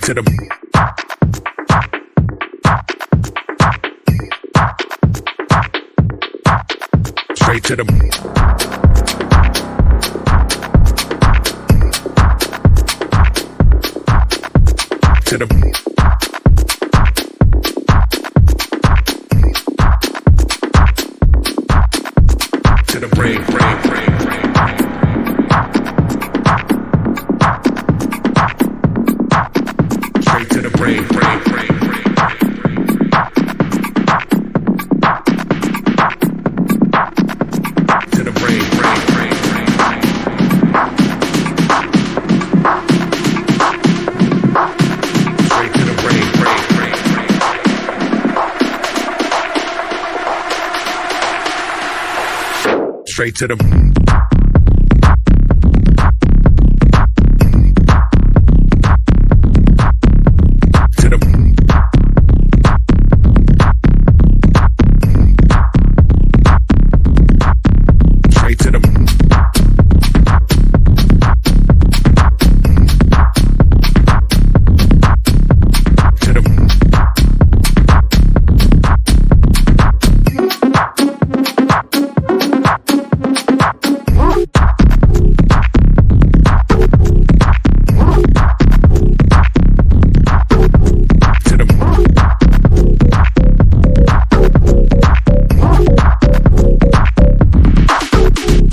to the straight to the to the to the brain. Straight to the brain. To the brain. Straight to the brain.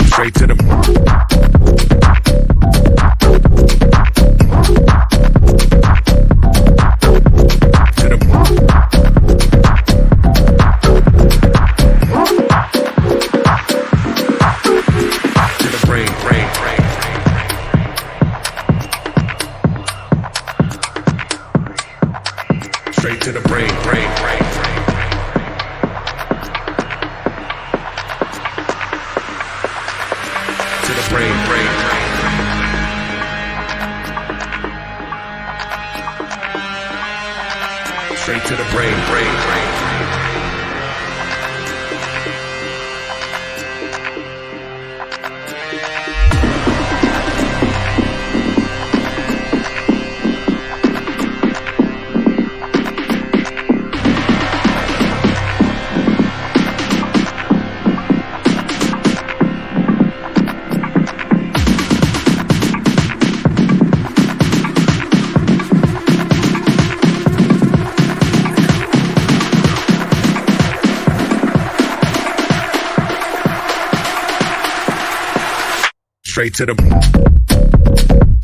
Straight to the straight to the brain. To the brain. Straight to the brain. Straight to the